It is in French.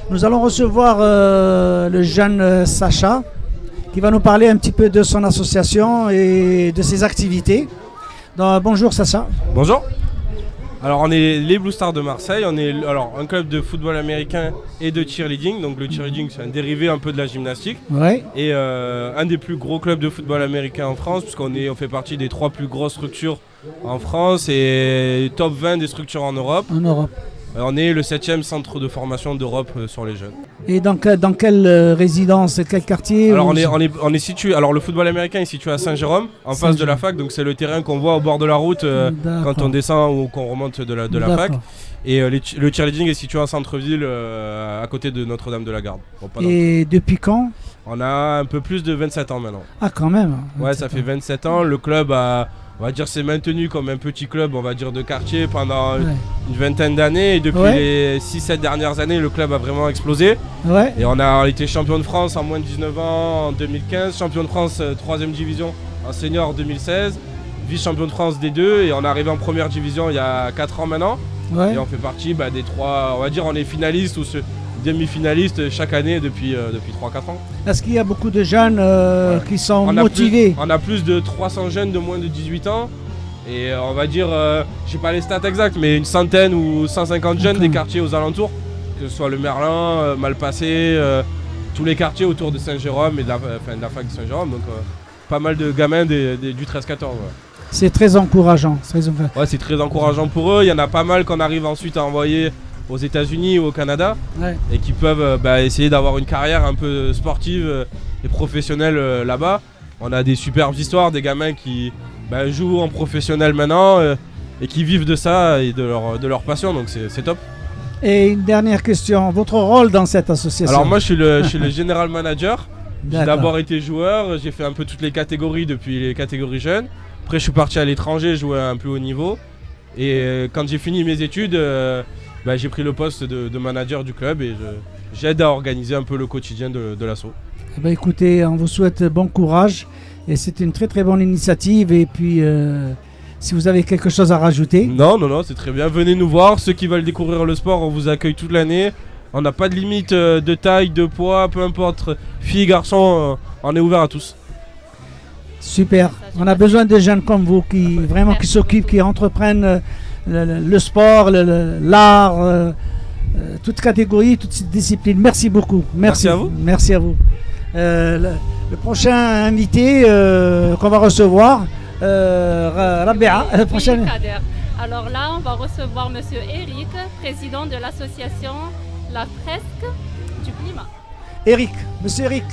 Nous allons recevoir le jeune Sacha qui va nous parler un petit peu de son association et de ses activités. Donc, bonjour Sacha. Bonjour. Alors on est les Blue Stars de Marseille, on est un club de football américain et de cheerleading. Donc le cheerleading c'est un dérivé un peu de la gymnastique. Ouais. Et un des plus gros clubs de football américain en France, puisqu'on fait partie des 3 plus grosses structures en France et top 20 des structures en Europe. En Europe. On est le 7e centre de formation d'Europe sur les jeunes. Et dans quelle résidence, quel quartier? Alors on est situé. Alors le football américain est situé à Saint-Jérôme, en face de la fac. Donc c'est le terrain qu'on voit au bord de la route quand on descend ou qu'on remonte de la fac. Et le cheerleading est situé en centre-ville, à côté de Notre-Dame-de-la-Garde. Et depuis quand? On a un peu plus de 27 ans maintenant. Ah quand même. Ouais, ça fait 27 ans. Le club on va dire, s'est maintenu comme un petit club, on va dire, de quartier pendant une vingtaine d'années. Et depuis les 6-7 dernières années, le club a vraiment explosé. Ouais. Et on a été champion de France en moins de 19 ans en 2015, champion de France 3ème division en senior en 2016, vice-champion de France D2 et on est arrivé en première division il y a 4 ans maintenant. Ouais. Et on fait partie des 3, on va dire, on est finaliste ou demi-finaliste chaque année depuis 3-4 ans. Est-ce qu'il y a beaucoup de jeunes qui sont motivés? On a plus de 300 jeunes de moins de 18 ans et on va dire, j'ai pas les stats exactes, mais une centaine ou 150 jeunes des quartiers aux alentours, que ce soit le Merlin, Malpassé, tous les quartiers autour de Saint-Jérôme et de la fac de Saint-Jérôme, donc pas mal de gamins du 13-14. Ouais. C'est très encourageant. Ouais, c'est très encourageant pour eux. Il y en a pas mal qu'on arrive ensuite à envoyer aux États-Unis ou au Canada et qui peuvent essayer d'avoir une carrière un peu sportive et professionnelle là-bas. On a des superbes histoires, des gamins qui jouent en professionnel maintenant et qui vivent de ça et de leur passion, donc c'est top. Et une dernière question, votre rôle dans cette association? Alors moi je suis le general manager. J'ai d'abord été joueur, j'ai fait un peu toutes les catégories depuis les catégories jeunes. Après je suis parti à l'étranger jouer à un plus haut niveau et quand j'ai fini mes études, j'ai pris le poste de manager du club et j'aide à organiser un peu le quotidien de l'asso. Écoutez, on vous souhaite bon courage et c'est une très très bonne initiative et puis si vous avez quelque chose à rajouter. Non, c'est très bien, venez nous voir, ceux qui veulent découvrir le sport, on vous accueille toute l'année. On n'a pas de limite de taille, de poids, peu importe, filles, garçons, on est ouvert à tous. Super, on a besoin de jeunes comme vous qui s'occupent, qui entreprennent le sport, l'art, toute catégorie, toute discipline. Merci beaucoup. Merci à vous. Merci à vous. Le prochain invité qu'on va recevoir, Rabia. Alors là, on va recevoir Monsieur Eric, président de l'association La Fresque du Climat. Monsieur Eric.